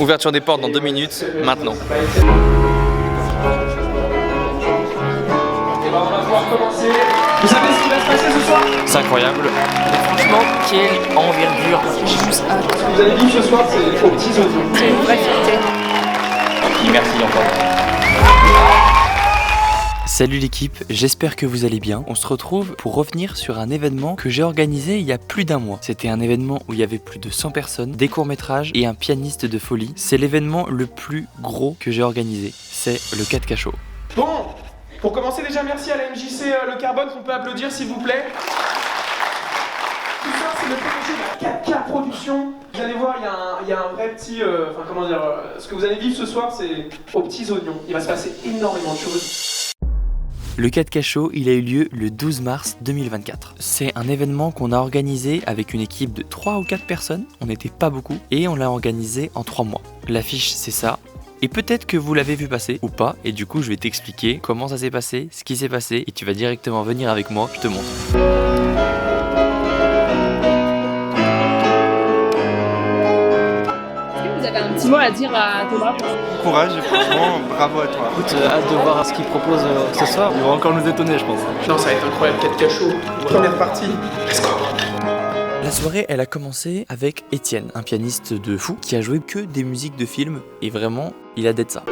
Ouverture des portes dans 2 minutes, maintenant. Vous savez ce qui va se passer ce soir? C'est incroyable. Franchement, quelle envergure. J'ai juste hâte. Ce que vous allez vivre ce soir, c'est aux petits oignons. C'est une vraie fierté. Merci encore. Salut l'équipe, j'espère que vous allez bien. On se retrouve pour revenir sur un événement que j'ai organisé il y a plus d'1 mois. C'était un événement où il y avait plus de 100 personnes, des courts-métrages et un pianiste de folie. C'est l'événement le plus gros que j'ai organisé. C'est le 4 Cachot. Bon, pour commencer déjà, merci à la MJC Le Carbone, qu'on peut applaudir s'il vous plaît. Tout ça, c'est le projet de la 4K Production. Vous allez voir, il y a un vrai petit... ce que vous allez vivre ce soir, c'est aux petits oignons. Il va se passer énormément de choses. Le 4 Cachot, il a eu lieu le 12 mars 2024. C'est un événement qu'on a organisé avec une équipe de 3 ou 4 personnes, on n'était pas beaucoup, et on l'a organisé en 3 mois. L'affiche, c'est ça. Et peut-être que vous l'avez vu passer ou pas, et du coup je vais t'expliquer comment ça s'est passé, ce qui s'est passé, et tu vas directement venir avec moi, je te montre. Vous avez un petit mot à dire à Thomas? Courage et franchement, bravo à toi. Écoute, hâte de voir ce qu'il propose ce soir. Il va encore nous étonner, je pense. Non, ça va être incroyable, 4 Cachot. Première partie. Let's go. La soirée, elle a commencé avec Étienne, un pianiste de fou qui a joué que des musiques de films et vraiment, il a d'être ça.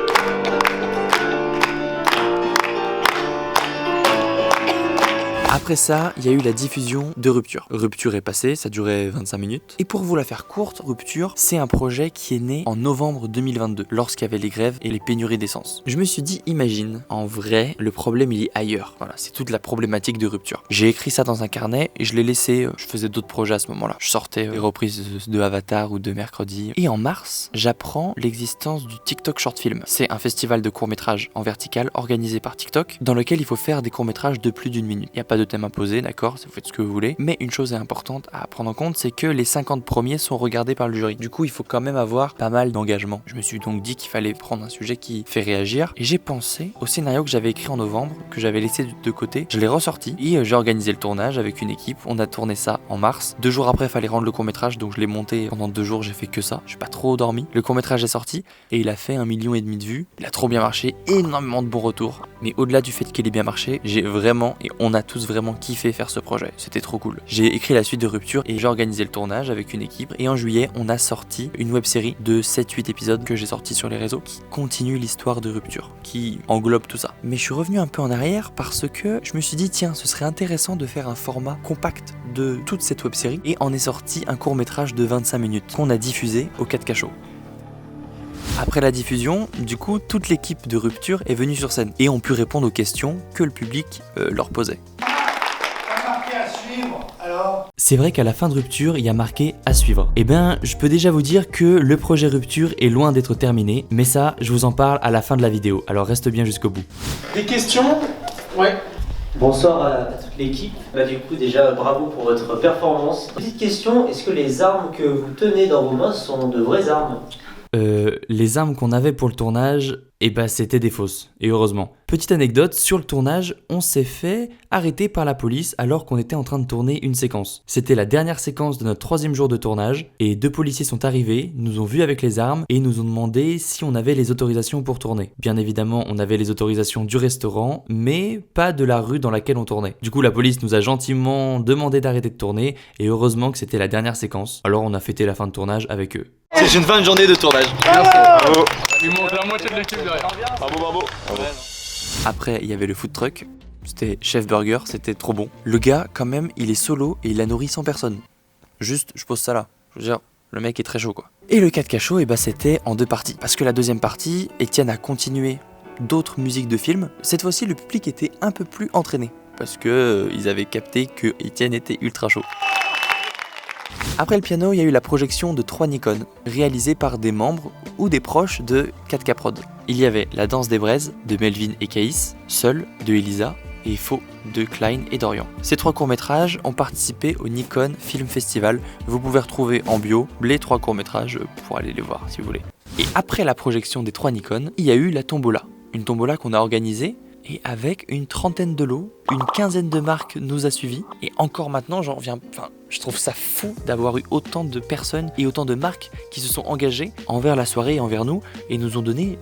Après ça, il y a eu la diffusion de Rupture. Rupture est passée, ça durait 25 minutes. Et pour vous la faire courte, Rupture, c'est un projet qui est né en novembre 2022, lorsqu'il y avait les grèves et les pénuries d'essence. Je me suis dit, imagine, en vrai, le problème il est ailleurs. Voilà, c'est toute la problématique de Rupture. J'ai écrit ça dans un carnet et je l'ai laissé, je faisais d'autres projets à ce moment-là. Je sortais des reprises de Avatar ou de Mercredi. Et en mars, j'apprends l'existence du TikTok Short Film. C'est un festival de courts-métrages en vertical organisé par TikTok, dans lequel il faut faire des courts-métrages de plus d'1 minute. Il n'y a pas de thème imposé, d'accord, vous faites ce que vous voulez, mais une chose est importante à prendre en compte, c'est que les 50 premiers sont regardés par le jury. Du coup, il faut quand même avoir pas mal d'engagement. Je me suis donc dit qu'il fallait prendre un sujet qui fait réagir, et j'ai pensé au scénario que j'avais écrit en novembre, que j'avais laissé de côté, je l'ai ressorti, et j'ai organisé le tournage avec une équipe, on a tourné ça en mars. 2 jours après, il fallait rendre le court-métrage, donc je l'ai monté pendant 2 jours, j'ai fait que ça, j'ai pas trop dormi. Le court-métrage est sorti, et il a fait 1,5 million de vues, il a trop bien marché, énormément de bons retours, mais au-delà du fait qu'il ait bien marché, j'ai vraiment, et on a tous vraiment kiffé faire ce projet, c'était trop cool. J'ai écrit la suite de Rupture et j'ai organisé le tournage avec une équipe et en juillet on a sorti une web-série de 7-8 épisodes que j'ai sorti sur les réseaux qui continue l'histoire de Rupture, qui englobe tout ça. Mais je suis revenu un peu en arrière parce que je me suis dit tiens, ce serait intéressant de faire un format compact de toute cette web-série et en est sorti un court-métrage de 25 minutes qu'on a diffusé au 4 Cachot. Après la diffusion, du coup, toute l'équipe de Rupture est venue sur scène et ont pu répondre aux questions que le public leur posait. C'est vrai qu'à la fin de Rupture, il y a marqué à suivre. Eh ben, je peux déjà vous dire que le projet Rupture est loin d'être terminé, mais ça, je vous en parle à la fin de la vidéo, alors reste bien jusqu'au bout. Des questions? Ouais. Bonsoir à toute l'équipe. Du coup, déjà, bravo pour votre performance. Petite question, est-ce que les armes que vous tenez dans vos mains sont de vraies armes? Les armes qu'on avait pour le tournage, eh ben c'était des fausses, et heureusement. Petite anecdote, sur le tournage, on s'est fait arrêter par la police alors qu'on était en train de tourner une séquence. C'était la dernière séquence de notre 3e jour de tournage, et 2 policiers sont arrivés, nous ont vus avec les armes, et nous ont demandé si on avait les autorisations pour tourner. Bien évidemment, on avait les autorisations du restaurant, mais pas de la rue dans laquelle on tournait. Du coup, la police nous a gentiment demandé d'arrêter de tourner, et heureusement que c'était la dernière séquence, alors on a fêté la fin de tournage avec eux. C'est une fin de journée de tournage. Merci. Bravo. Il monte la moitié de l'équipe derrière. Bravo. Après, il y avait le food truck, c'était Chef Burger, c'était trop bon. Le gars, quand même, il est solo et il a nourri 100 personnes. Juste, je pose ça là. Je veux dire, le mec est très chaud quoi. Et le 4 Cachot, eh ben, c'était en 2 parties. Parce que la 2e partie, Étienne a continué d'autres musiques de films. Cette fois-ci, le public était un peu plus entraîné. Parce que ils avaient capté que Étienne était ultra chaud. Après le piano, il y a eu la projection de 3 Nikon, réalisées par des membres ou des proches de 4K Prod. Il y avait La danse des braises de Melvin et Caïs, Seul de Elisa et Faux de Klein et Dorian. Ces 3 courts-métrages ont participé au Nikon Film Festival. Vous pouvez retrouver en bio les 3 courts-métrages pour aller les voir si vous voulez. Et après la projection des 3 Nikon, il y a eu la tombola. Une tombola qu'on a organisée Et avec une trentaine de lots, une quinzaine de marques nous a suivis. Et encore maintenant, je trouve ça fou d'avoir eu autant de personnes et autant de marques qui se sont engagées envers la soirée et envers nous et nous ont donné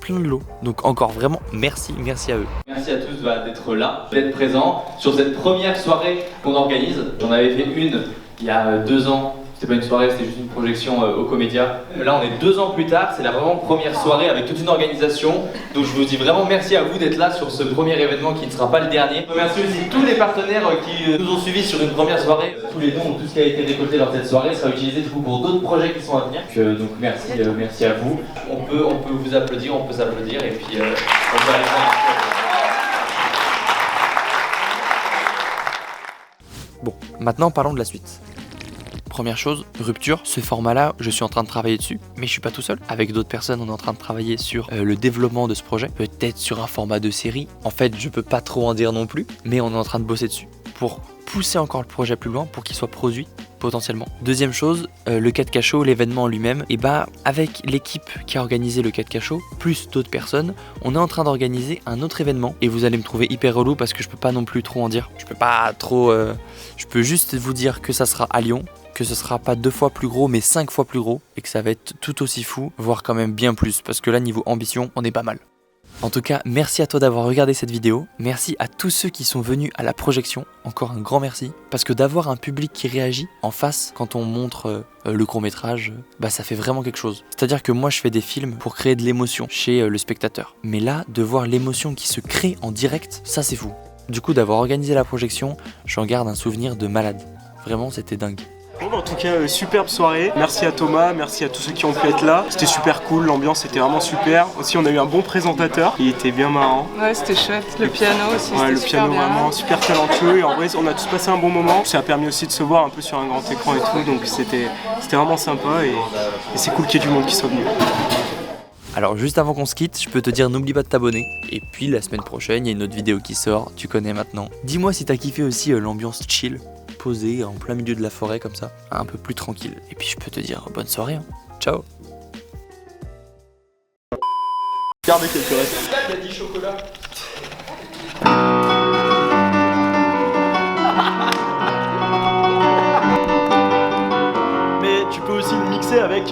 plein de lots. Donc encore vraiment merci à eux. Merci à tous d'être là, d'être présents sur cette première soirée qu'on organise. J'en avais fait une il y a 2 ans. C'était pas une soirée, c'était juste une projection au Comédia. Là, on est 2 ans plus tard, c'est la vraiment première soirée avec toute une organisation. Donc je vous dis vraiment merci à vous d'être là sur ce premier événement qui ne sera pas le dernier. Je remercie aussi tous les partenaires qui nous ont suivis sur une première soirée. Tous les dons, tout ce qui a été récolté lors de cette soirée sera utilisé du coup pour d'autres projets qui sont à venir. Donc merci à vous. On peut vous applaudir, on peut s'applaudir et puis on peut aller voir. Bon, maintenant parlons de la suite. Première chose, rupture, ce format-là, je suis en train de travailler dessus, mais je suis pas tout seul. Avec d'autres personnes, on est en train de travailler sur le développement de ce projet, peut-être sur un format de série. En fait, je peux pas trop en dire non plus, mais on est en train de bosser dessus pour pousser encore le projet plus loin, pour qu'il soit produit potentiellement. Deuxième chose, le 4K Show, l'événement en lui-même, et avec l'équipe qui a organisé le 4K Show, plus d'autres personnes, on est en train d'organiser un autre événement, et vous allez me trouver hyper relou parce que je peux pas non plus trop en dire. Je peux juste vous dire que ça sera à Lyon, que ce sera pas 2 fois plus gros mais 5 fois plus gros et que ça va être tout aussi fou, voire quand même bien plus parce que là niveau ambition on est pas mal. En tout cas merci à toi d'avoir regardé cette vidéo, merci à tous ceux qui sont venus à la projection, encore un grand merci, parce que d'avoir un public qui réagit en face quand on montre le court-métrage, ça fait vraiment quelque chose. C'est-à-dire que moi je fais des films pour créer de l'émotion chez le spectateur, mais là de voir l'émotion qui se crée en direct, ça c'est fou. Du coup d'avoir organisé la projection, j'en garde un souvenir de malade, vraiment c'était dingue. Bon, en tout cas, superbe soirée. Merci à Thomas, merci à tous ceux qui ont pu être là. C'était super cool, l'ambiance était vraiment super. Aussi, on a eu un bon présentateur, il était bien marrant. Ouais, c'était chouette. Le piano aussi, ouais, c'était le super piano bien. vraiment super talentueux. Et en vrai, on a tous passé un bon moment. Ça a permis aussi de se voir un peu sur un grand écran et tout. Donc c'était vraiment sympa et c'est cool qu'il y ait du monde qui soit venu. Alors juste avant qu'on se quitte, je peux te dire n'oublie pas de t'abonner. Et puis la semaine prochaine, il y a une autre vidéo qui sort, tu connais maintenant. Dis-moi si t'as kiffé aussi l'ambiance chill, posée en plein milieu de la forêt comme ça, un peu plus tranquille. Et puis je peux te dire bonne soirée, hein. Ciao. Gardez quelques restes. Là, il a dit chocolat. Mais tu peux aussi le mixer avec